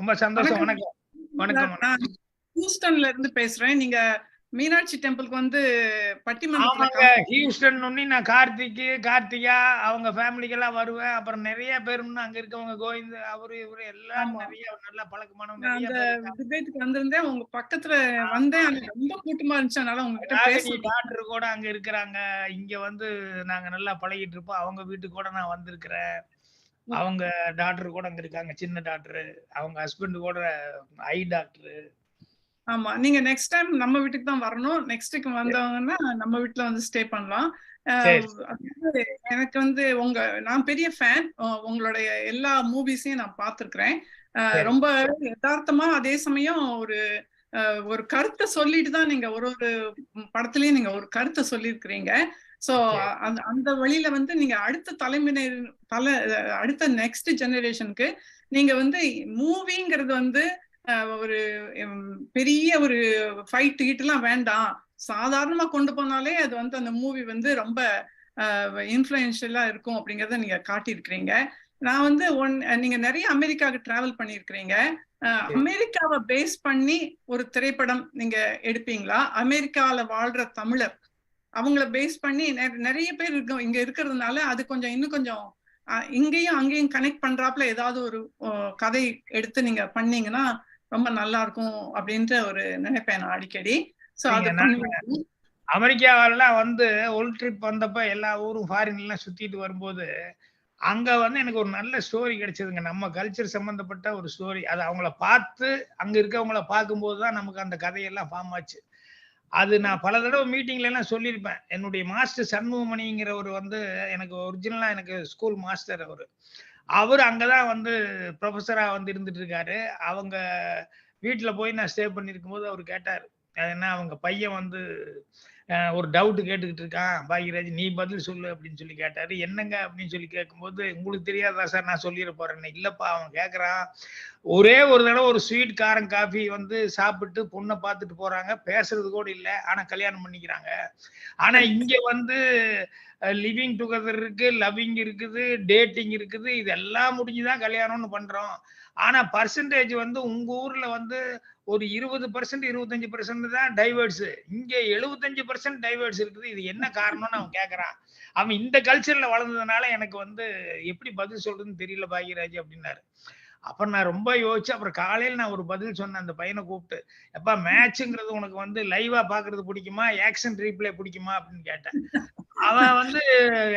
ரொம்ப சந்தோஷம். வணக்கம் வணக்கம். வணக்கம். நான் ஹூஸ்டன்ல இருந்து பேசுறேன். நீங்க மீனாட்சி டெம்பிளுக்கு வந்து பட்டிமன்றத்துல ஆமாங்க. ஹியூஸ்டன் நான் கார்த்திகா அவங்க ஃபேமிலிக்கெல்லாம் வருவேன். அப்புறம் நெறைய பேர் இன்னும் அங்க இருக்கவங்க கோவிந்த் அவரு இவரு எல்லாரும் ஆமா. நெறைய நல்ல பழக்கமானவங்க நான் நெறைய அந்த பேர் இருக்காங்க. டிபேட்க்கு வந்திருந்தேன். உங்க பக்கத்துல வந்தேன். அது ரொம்ப கூட்டமா இருந்துச்சு. அதனால உங்ககிட்ட பேச ராகினி டாக்டர் கூட அங்க இருக்கிறாங்க. இங்க வந்து நாங்க நல்லா பழகிட்டு இருப்போம். அவங்க வீட்டுக்கு கூட நான் வந்திருக்கிறேன். அவங்க டாக்டர் கூட அங்க இருக்காங்க. சின்ன டாக்டர். அவங்க ஹஸ்பண்ட் கூட ஐ டாக்டர். ஆமா. நீங்க நெக்ஸ்ட் டைம் நம்ம வீட்டுக்கு தான் வரணும். நெக்ஸ்ட் வீக் வந்தவங்கன்னா நம்ம வீட்ல வந்து ஸ்டே பண்ணலாம். சரி. அதாவது எனக்கு வந்து நான் பெரிய ஃபேன். உங்களுடைய எல்லா மூவிஸையும் நான் பார்த்திருக்கிறேன். சரி. ரொம்ப யதார்த்தமா அதே சமயம் ஒரு கருத்தை சொல்லிட்டு தான் நீங்க ஒரு ஒரு படத்துலயும் நீங்க ஒரு கருத்தை சொல்லியிருக்கிறீங்க. சோ அந்த வழியில வந்து நீங்க அடுத்த நெக்ஸ்ட் ஜெனரேஷனுக்கு நீங்க வந்து மூவிங்கிறது வந்து ஒரு பெரிய ஒரு ஃபைட் எல்லாம் வேண்டாம், சாதாரணமா கொண்டு போனாலே அது வந்து அந்த மூவி வந்து ரொம்ப இன்ஃப்ளூயன்ஷியலா இருக்கும் அப்படிங்கறத நீங்க காட்டியிருக்கிறீங்க. நான் வந்து நீங்க நிறைய அமெரிக்காவுக்கு டிராவல் பண்ணியிருக்கிறீங்க. அமெரிக்காவை பேஸ் பண்ணி ஒரு திரைப்படம் நீங்க எடுப்பீங்களா? அமெரிக்கால வாழ்ற தமிழர் அவங்கள பேஸ் பண்ணி நிறைய பேர் இங்க இருக்கிறதுனால அது கொஞ்சம் இன்னும் கொஞ்சம் இங்கேயும் அங்கேயும் கனெக்ட் பண்றாப்புல ஏதாவது ஒரு கதை எடுத்து நீங்க பண்ணீங்கன்னா ரொம்ப நல்லா இருக்கும் அப்படின்ற ஒரு நினைப்பேன் நான் அடிக்கடி. சோ அது பண்ணுவீங்க. அமெரிக்காவெல்லாம் வந்து ஒரு ட்ரிப் வந்தப்ப எல்லா ஊரும் ஃபாரின் எல்லாம் சுத்திட்டு வரும்போது அங்க வந்து எனக்கு ஒரு நல்ல ஸ்டோரி கிடைச்சதுங்க. நம்ம கல்ச்சர் சம்பந்தப்பட்ட ஒரு ஸ்டோரி. அது அவங்கள பார்த்து அங்க இருக்கவங்கள பார்க்கும்போது தான் நமக்கு அந்த கதையெல்லாம் ஃபார்ம் ஆச்சு. அது நான் பல தடவை மீட்டிங்ல எல்லாம் சொல்லியிருப்பேன். என்னுடைய மாஸ்டர் சண்முகமணிங்கிறவர் வந்து எனக்கு ஒரிஜினலா எனக்கு ஸ்கூல் மாஸ்டர் அவரு. அவரு அங்கதான் வந்து ப்ரொஃபஸரா வந்து இருந்துட்டு இருக்காரு. அவங்க வீட்ல போய் நான் ஸ்டே பண்ணியிருக்கும்போது அவரு கேட்டாரு. ஏன்னா அவங்க பையன் வந்து ஒரு டவுட் கேட்டுக்கிட்டு இருக்கான். பாக்யராஜ் நீ பதில் சொல்லு அப்படின்னு சொல்லி கேட்டாரு. என்னங்க அப்படின்னு சொல்லி கேட்கும்போது, உங்களுக்கு தெரியாதா சார் நான் சொல்லிட போறேன்னு. இல்லப்பா அவன் கேட்கறான். ஒரே ஒரு தடவை ஒரு ஸ்வீட் காரம் காஃபி வந்து சாப்பிட்டு பொண்ணை பார்த்துட்டு போறாங்க. பேசுறது கூட இல்ல. ஆனா கல்யாணம் பண்ணிக்கிறாங்க. ஆனா இங்க வந்து லிவிங் டுகெதர் இருக்கு, லவ்விங் இருக்குது, டேட்டிங் இருக்குது. இதெல்லாம் முடிஞ்சுதான் கல்யாணம்னு பண்றோம். ஆனா பர்சன்டேஜ் வந்து உங்க ஊர்ல வந்து ஒரு 20% 25% தான் டைவர்ஸ். இங்க 75% டைவர்ஸ் இருக்குது. இது என்ன காரணம்னு அவன் கேட்கறான். அவன் இந்த கல்ச்சர்ல வளர்ந்ததுனால எனக்கு வந்து எப்படி பதில் சொல்றதுன்னு தெரியல பாக்யராஜ் அப்படின்னாரு. அப்புறம் நான் ரொம்ப யோசிச்சு அப்புறம் காலையில நான் ஒரு பதில் சொன்னேன் அந்த பையனை கூப்பிட்டு. எப்பா மேட்ச்ங்கிறது உனக்கு வந்து லைவா பாக்குறது பிடிக்குமா? ஆக்ஷன் ரீப்ளே பிடிக்குமா? அப்படின்னு கேட்டேன். அவன் வந்து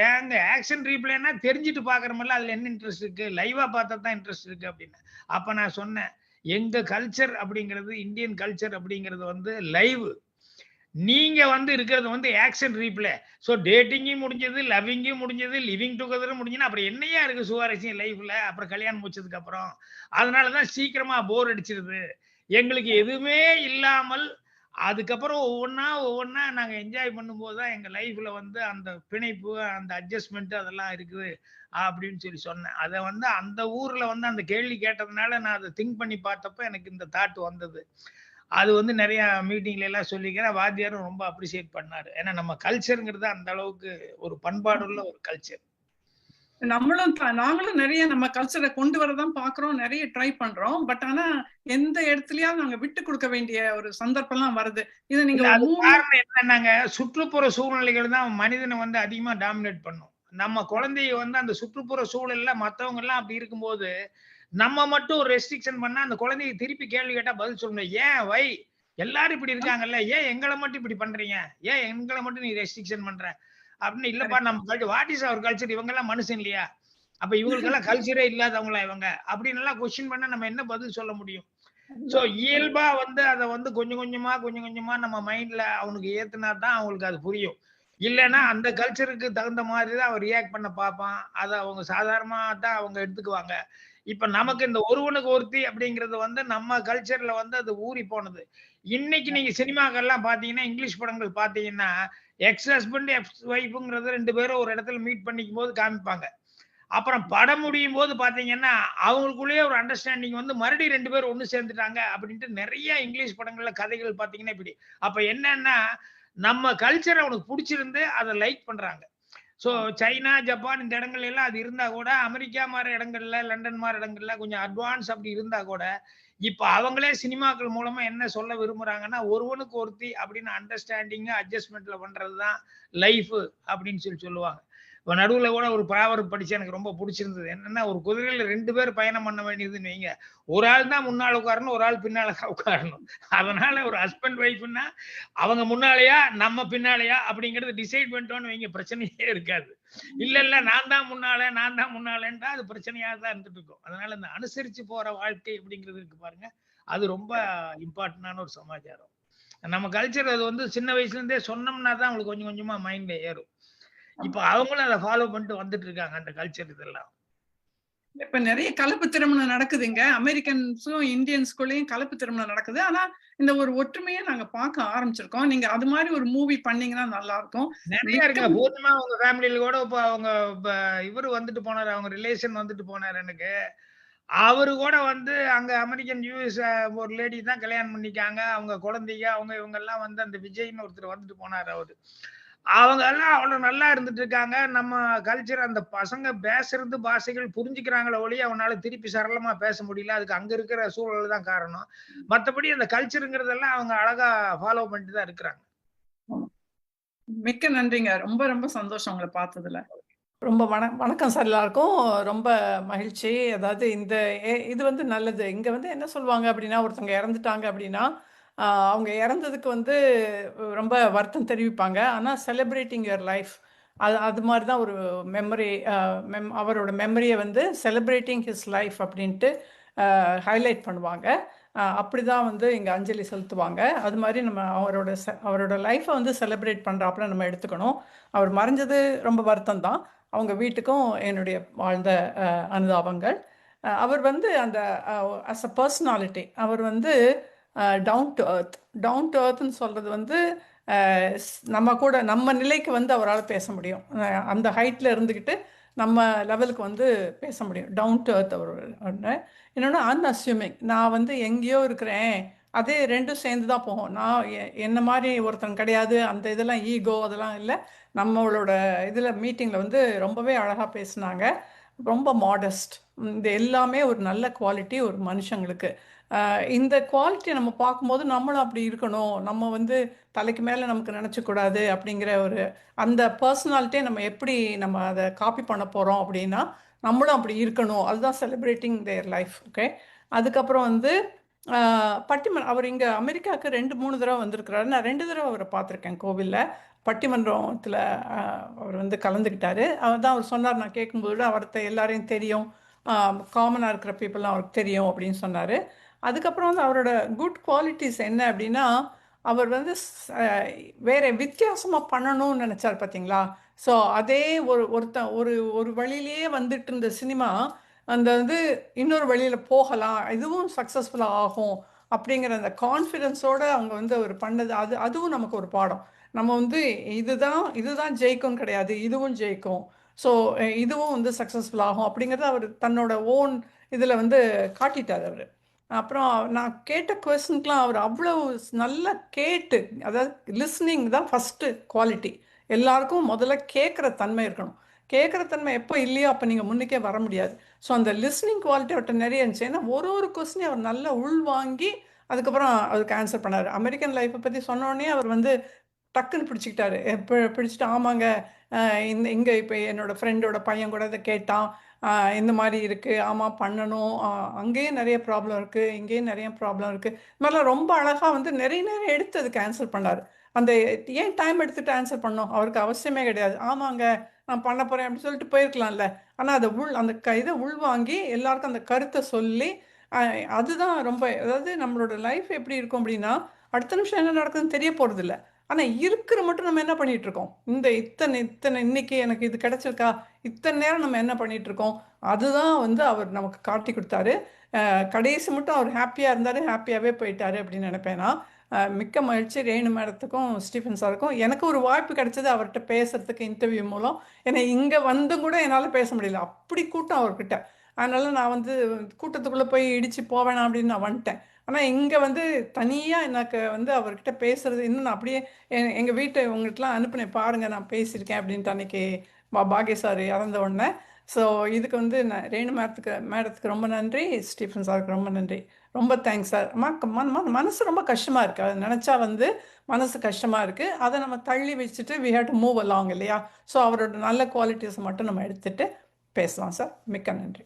ஏங்க ஆக்ஷன் ரீப்ளேன்னா தெரிஞ்சுட்டு பாக்குறோம்ல அதுல என்ன இன்ட்ரெஸ்ட் இருக்கு? லைவா பார்த்தா தான் இன்ட்ரெஸ்ட் இருக்கு அப்படின்னு. அப்ப நான் சொன்னேன். எங்க கல்ச்சர் அப்படிங்கிறது இந்தியன் கல்ச்சர் அப்படிங்கிறது வந்து லைவ். நீங்க வந்து இருக்கிறது வந்து ஆக்ஷன் ரீப்ளே. சோ டேட்டிங்கும் முடிஞ்சது, லவ்விங்கும் முடிஞ்சது, லிவிங் டுகெதரும் முடிஞ்சுனா அப்புறம் என்னையா இருக்கு சுவாரஸ்யம் லைஃப்ல? அப்புறம் கல்யாணம் முடிச்சதுக்கு அப்புறம். அதனால தான் சீக்கிரமா போர் அடிச்சிருது. எங்களுக்கு எதுவுமே இல்லாமல் அதுக்கப்புறம் ஒவ்வொன்னா நாங்க என்ஜாய் பண்ணும்போது தான் எங்க லைஃப்ல வந்து அந்த பிணைப்பு, அந்த அட்ஜஸ்ட்மென்ட் அதெல்லாம் இருக்குது. அப்படின்னு சொல்லி சொன்னேன். அத வந்து அந்த ஊர்ல வந்து அந்த கேள்வி கேட்டதுனால நான் அத திங்க் பண்ணி பார்த்தப்ப எனக்கு இந்த தாட் வந்தது. அது வந்து நெறைய மீட்டிங்ல எல்லாம் சொல்லிக்கிறேன். வாத்தியாரும் ரொம்ப அப்ரிஷியேட் பண்ணாரு. ஏன்னா நம்ம கல்ச்சர்ங்கிறது அந்த அளவுக்கு ஒரு பண்பாடுள்ள ஒரு கல்ச்சர். நாங்களும் நிறைய நம்ம கல்ச்சரை கொண்டு வரதான் பாக்குறோம், நிறைய ட்ரை பண்றோம். பட் ஆனா எந்த இடத்துலயாவது நாங்க விட்டு கொடுக்க வேண்டிய ஒரு சந்தர்ப்பம் எல்லாம் வருது. இதை நீங்க அது காரணம் என்னன்னாங்க சுற்றுப்புற சூழ்நிலைகள் தான் மனிதனை வந்து அதிகமா டாமினேட் பண்ணும். நம்ம குழந்தைய வந்து அந்த சுற்றுப்புற சூழல்ல மத்தவங்க எல்லாம் அப்படி இருக்கும்போது நம்ம மட்டும் ஒரு ரெஸ்ட்ரிக்ஷன் பண்ணா அந்த குழந்தைய திருப்பி கேள்வி கேட்டா பதில் சொல்லணும். ஏன் வை எல்லாரும் இப்படி இருக்காங்கல்ல, ஏன் எங்களை மட்டும் இப்படி பண்றீங்க? ஏன் எங்களை மட்டும் நீ ரெஸ்ட்ரிக்ஷன் பண்ற? அப்படின்னு இல்லப்பா நம்ம culture what is our culture? இவங்க எல்லாம் மனுஷன் இல்லையா? அப்ப இவங்களுக்கு எல்லாம் கல்ச்சரே இல்லாதவங்களா இவங்க? அப்படின்னு எல்லாம் கொஸ்டின் பண்ணா நம்ம என்ன பதில் சொல்ல முடியும்? சோ இயல்பா வந்து அத வந்து கொஞ்சம் கொஞ்சமா நம்ம மைண்ட்ல அவனுக்கு ஏத்துனா தான் அவங்களுக்கு அது புரியும். இல்லன்னா அந்த கல்ச்சருக்கு தகுந்த மாதிரி தான் அவன் ரியாக்ட் பண்ண பார்ப்பான். அத அவங்க சாதாரணமா தான் அவங்க எடுத்துக்குவாங்க. இப்ப நமக்கு இந்த ஒருவனுக்கு ஒருத்தி அப்படிங்கிறது வந்து நம்ம கல்ச்சர்ல வந்து அது ஊறி போனது. இன்னைக்கு நீங்க சினிமாக்கள்லாம் பார்த்தீங்கன்னா, இங்கிலீஷ் படங்கள் பார்த்தீங்கன்னா, எக்ஸ் ஹஸ்பண்ட், எக்ஸ் ஒய்ஃப்ங்கிறது 2 பேரும் ஒரு இடத்துல மீட் பண்ணிக்கும்போது காமிப்பாங்க. அப்புறம் படம் முடியும்போது பார்த்தீங்கன்னா, அவங்களுக்குள்ளேயே ஒரு அண்டர்ஸ்டாண்டிங் வந்து மறுபடியும் 2 பேரும் ஒண்ணு சேர்ந்துட்டாங்க அப்படின்ட்டு நெறைய இங்கிலீஷ் படங்கள்ல கதைகள் பார்த்தீங்கன்னா இப்படி. அப்ப என்னன்னா, நம்ம கல்ச்சர் அவனுக்கு புடிச்சிருந்து அத லைக் பண்றாங்க. சோ சைனா, ஜப்பான் இந்த இடங்கள்ல எல்லாம் அது இருந்தா கூட, அமெரிக்கா மாரி இடங்கள்ல, லண்டன் மாரி இடங்கள்ல கொஞ்சம் அட்வான்ஸ் அப்படி இருந்தா கூட, இப்ப அவங்களே சினிமாக்கள் மூலமா என்ன சொல்ல விரும்புறாங்கன்னா, ஒருவனுக்கு ஒருத்தி அப்படின்னு அண்டர்ஸ்டாண்டிங், அட்ஜஸ்ட்மென்ட்ல பண்றதுதான் லைஃப் அப்படின்னு சொல்லுவாங்க. இப்ப நடுவுல கூட ஒரு ப்ராவர்ப் படிச்சு எனக்கு ரொம்ப புடிச்சிருந்தது. என்னன்னா, ஒரு குதிரையில 2 பேர் பயணம் பண்ண வேண்டியதுன்னு வைங்க. ஒரு ஆள் தான் முன்னால உட்காரணும், ஒரு ஆள் பின்னால தான் உட்காரணும். அதனால ஒரு ஹஸ்பண்ட் ஒய்ஃப்ன்னா அவங்க முன்னாலயா, நம்ம பின்னாலயா அப்படிங்கிறது டிசைட் பண்ணிட்டோம்னு வைங்க, பிரச்சனையே இருக்காது. இல்ல நான் தான் முன்னால, நான் தான் முன்னாலன்றா அது பிரச்சனையா தான் இருந்துட்டு இருக்கும். அதனால இந்த அனுசரிச்சு போற வாழ்க்கை அப்படிங்கிறது இருக்கு பாருங்க. அது ரொம்ப இம்பார்ட்டன்டான ஒரு சமாச்சாரம். நம்ம கல்ச்சர் அது வந்து சின்ன வயசுல இருந்தே சொன்னோம்னா தான் அவங்களுக்கு கொஞ்சம் கொஞ்சமா மைண்ட்ல ஏறும். இப்ப அவங்களும் அத ஃபாலோ பண்ணிட்டு வந்துட்டு இருக்காங்க அந்த கல்ச்சர் இதெல்லாம். இப்ப நிறைய கலப்பு திருமணம் நடக்குதுங்க. அமெரிக்கன்ஸும் இந்தியன்ஸ்குள்ளயும் கலப்பு திருமணம் நடக்குது. ஆனா இந்த ஒரு ஒற்றுமைய நாங்க பார்க்க ஆரம்பிச்சிருக்கோம். நீங்க அது மாரி ஒரு மூவி பண்ணீங்கன்னா நல்லா இருக்கும். நெறைய மிக்க இருக்குங்க. பூர்ணிமா அவங்க ஃபேமிலில கூட இப்ப அவங்க இவரு வந்துட்டு போனாரு. அவங்க ரிலேஷன் வந்துட்டு போனாரு எனக்கு. அவரு கூட வந்து அங்க அமெரிக்கன் யுஎஸ் ஒரு லேடி தான் கல்யாணம் பண்ணிக்காங்க. அவங்க குழந்தைங்க, அவங்க இவங்கலாம் வந்து அந்த விஜய்ன்னு ஒருத்தர் வந்துட்டு போனாரு அவரு. அவங்க எல்லாம் அவ்வளவு நல்லா இருந்துட்டு இருக்காங்க. நம்ம கல்ச்சர் அந்த பசங்க பேசுறது பாஷைகள் புரிஞ்சுக்கிறாங்களே ஒழிய, அவனால திருப்பி சரளமா பேச முடியல. அதுக்கு அங்க இருக்கிற சூழல் தான் காரணம். மத்தபடி அந்த கல்ச்சர்ங்கிறதெல்லாம் அவங்க அழகா ஃபாலோ பண்ணிட்டு தான் இருக்கிறாங்க. மிக்க நன்றிங்க. ரொம்ப ரொம்ப சந்தோஷம் உங்கள பார்த்ததுல. ரொம்ப வணக்கம் சார் எல்லாருக்கும். ரொம்ப மகிழ்ச்சி. அதாவது இது வந்து நல்லது. இங்க வந்து என்ன சொல்லுவாங்க அப்படின்னா, ஒருத்தவங்க இறந்துட்டாங்க அப்படின்னா, அவங்க இறந்ததுக்கு வந்து ரொம்ப வருத்தம் தெரிவிப்பாங்க. ஆனா செலிப்ரேட்டிங் யுவர் லைஃப் அது அது மாரி தான் ஒரு மெமரி அவரோட மெமரிய வந்து செலிப்ரேட்டிங் ஹிஸ் லைஃப் அப்படின்ட்டு ஹைலைட் பண்ணுவாங்க. அப்படிதான் வந்து இங்க அஞ்சலி செலுத்துவாங்க. அது மாரி நம்ம அவரோட லைஃப்ப வந்து செலிப்ரேட் பண்றாப்புல நம்ம எடுத்துக்கணும். அவர் மறைஞ்சது ரொம்ப வருத்தம் தான். அவங்க வீட்டுக்கும் என்னுடைய வாழ்ந்த அனுதாபங்கள். அவர் வந்து அந்த ஆஸ் அ பர்சனாலிட்டி அவர் வந்து down to earth. Down to எர்த்ன்னு சொல்றது வந்து நம்ம கூட நம்ம நிலைக்கு வந்து அவரால் பேச முடியும். அந்த ஹைட்ல இருந்துக்கிட்டு நம்ம லெவலுக்கு வந்து பேச முடியும். டவுன் டு எர்த் அவர் ஒன்று. இன்னொன்று அன்அஸ்யூமிங். நான் வந்து எங்கேயோ இருக்கிறேன். அதே ரெண்டும் சேர்ந்து தான் போகும். நான் என்ன மாதிரி ஒருத்தன் கிடையாது. அந்த இதெல்லாம் ஈகோ அதெல்லாம் இல்லை. நம்மளோட இதில் மீட்டிங்கில் வந்து ரொம்பவே அழகாக பேசினாங்க. ரொம்ப மாடஸ்ட். இது எல்லாமே ஒரு நல்ல குவாலிட்டி ஒரு மனுஷங்களுக்கு. இந்த குவாலிட்டி நம்ம பார்க்கும்போது நம்மளும் அப்படி இருக்கணும். நம்ம வந்து தலைக்கு மேலே நமக்கு நினச்சக்கூடாது அப்படிங்கிற ஒரு அந்த பர்சனாலிட்டியை நம்ம அதை காப்பி பண்ண போகிறோம் அப்படின்னா நம்மளும் அப்படி இருக்கணும். அதுதான் செலிப்ரேட்டிங் தேர் லைஃப். ஓகே. அதுக்கப்புறம் வந்து பட்டிமன்றம் அவர் இங்கே அமெரிக்காவுக்கு 2-3 தடவை வந்திருக்கிறாரு. நான் 2 தடவை அவரை பார்த்துருக்கேன் கோவிலில். பட்டிமன்றத்தில் அவர் வந்து கலந்துக்கிட்டாரு. அவர் சொன்னார், நான் கேட்கும்போது அவர்கிட்ட எல்லாரையும் தெரியும், காமனாக இருக்கிற பீப்புளெலாம் அவருக்கு தெரியும் அப்படின்னு சொன்னார். அதுக்கப்புறம் வந்து அவரோட குட் குவாலிட்டிஸ் என்ன அப்படின்னா, அவர் வந்து வேற வித்தியாசமாக பண்ணணும்னு நினச்சார் பார்த்தீங்களா. ஸோ அதே ஒரு வழியிலேயே வந்துட்டு இருந்த சினிமா அந்த வந்து இன்னொரு வழியில் போகலாம், இதுவும் சக்ஸஸ்ஃபுல்லாக ஆகும் அப்படிங்கிற அந்த கான்ஃபிடென்ஸோடு அவங்க வந்து அவர் பண்ணது. அதுவும் நமக்கு ஒரு பாடம். நம்ம வந்து இதுதான் ஜெயிக்கும் கிடையாது, இதுவும் ஜெயிக்கும். ஸோ இதுவும் வந்து சக்ஸஸ்ஃபுல் ஆகும் அப்படிங்கிறத அவர் தன்னோட ஓன் இதில் வந்து காட்டிட்டார் அவர். அப்புறம் நான் கேட்ட கொஸ்டின்க்கெலாம் அவர் அவ்வளோ நல்லா கேட்டு, அதாவது லிஸ்னிங் தான் ஃபஸ்ட்டு குவாலிட்டி. எல்லாருக்கும் முதல்ல கேட்குற தன்மை இருக்கணும். கேட்குற தன்மை எப்போ இல்லையோ அப்போ நீங்கள் முன்னுக்கே வர முடியாது. ஸோ அந்த லிஸ்னிங் குவாலிட்டி அவர்கிட்ட நிறைய இருந்துச்சு. ஏன்னா ஒரு கொஸ்டினையும் அவர் நல்லா உள்வாங்கி அதுக்கப்புறம் அதுக்கு ஆன்சர் பண்ணார். அமெரிக்கன் லைஃப்பை பற்றி சொன்னோடனே அவர் வந்து டக்குன்னு பிடிச்சிக்கிட்டாரு. பிடிச்சிட்டு ஆமாங்க, இங்கே இப்போ என்னோடய ஃப்ரெண்டோட பையன் கூட இதை கேட்டான், இந்த மாதிரி இருக்குது, ஆமாம் பண்ணணும், அங்கேயும் நிறைய ப்ராப்ளம் இருக்குது, இங்கேயும் நிறைய ப்ராப்ளம் இருக்குது. இது மாதிரிலாம் ரொம்ப அழகாக வந்து நிறைய எடுத்து அதுக்கு ஆன்சர் பண்ணார். அந்த ஏன் டைம் எடுத்துகிட்டு ஆன்சர் பண்ணோம், அவருக்கு அவசியமே கிடையாது. ஆமாங்க நான் பண்ண போகிறேன் அப்படின்னு சொல்லிட்டு போயிருக்கலாம்ல. ஆனால் அதை அந்த இதை உள்வாங்கி எல்லாருக்கும் அந்த கருத்தை சொல்லி அதுதான் ரொம்ப, அதாவது நம்மளோட லைஃப் எப்படி இருக்கும் அப்படின்னா, அடுத்த நிமிஷம் என்ன நடக்குதுன்னு தெரிய போகிறதில்ல. ஆனால் இருக்கிற மட்டும் நம்ம என்ன பண்ணிட்டு இருக்கோம், இத்தனை இன்னைக்கு எனக்கு இது கிடைச்சிருக்கா, இத்தனை நேரம் நம்ம என்ன பண்ணிட்டு இருக்கோம், அதுதான் வந்து அவர் நமக்கு காட்டி கொடுத்தாரு. கடைசி மட்டும் அவர் ஹாப்பியாக இருந்தார், ஹாப்பியாகவே போயிட்டாரு அப்படின்னு நினைப்பேன் நான். மிக்க மகிழ்ச்சி ரேணு மேடத்துக்கும் ஸ்டீஃபன் சாருக்கும். எனக்கு ஒரு வாய்ப்பு கிடைச்சது அவர்கிட்ட பேசுறதுக்கு இன்டர்வியூ மூலம். ஏன்னா இங்கே வந்து கூட என்னால் பேச முடியல, அப்படி கூட்டம் அவர்கிட்ட. அதனால நான் வந்து கூட்டத்துக்குள்ளே போய் இடித்து போவேணாம் அப்படின்னு நான் வந்துட்டேன். ஆனால் இங்கே வந்து தனியாக எனக்கு வந்து அவர்கிட்ட பேசுறது இன்னும் நான் அப்படியே எங்கள் வீட்டை உங்கள்கிட்டலாம் அனுப்பினேன், பாருங்கள் நான் பேசியிருக்கேன் அப்படின்ட்டு அன்னைக்கு பாக்ய சார் இறந்த உடனே. ஸோ இதுக்கு வந்து ரேணு மேடத்துக்கு ரொம்ப நன்றி, ஸ்டீஃபன் சாருக்கு ரொம்ப நன்றி. ரொம்ப தேங்க்ஸ் சார். மனசு ரொம்ப கஷ்டமாக இருக்குது, அதை நினச்சா வந்து மனசு கஷ்டமாக இருக்குது. அதை நம்ம தள்ளி வச்சுட்டு we have to move along இல்லையா? ஸோ அவரோட நல்ல குவாலிட்டிஸை மட்டும் நம்ம எடுத்துகிட்டு பேசலாம் சார். மிக்க நன்றி.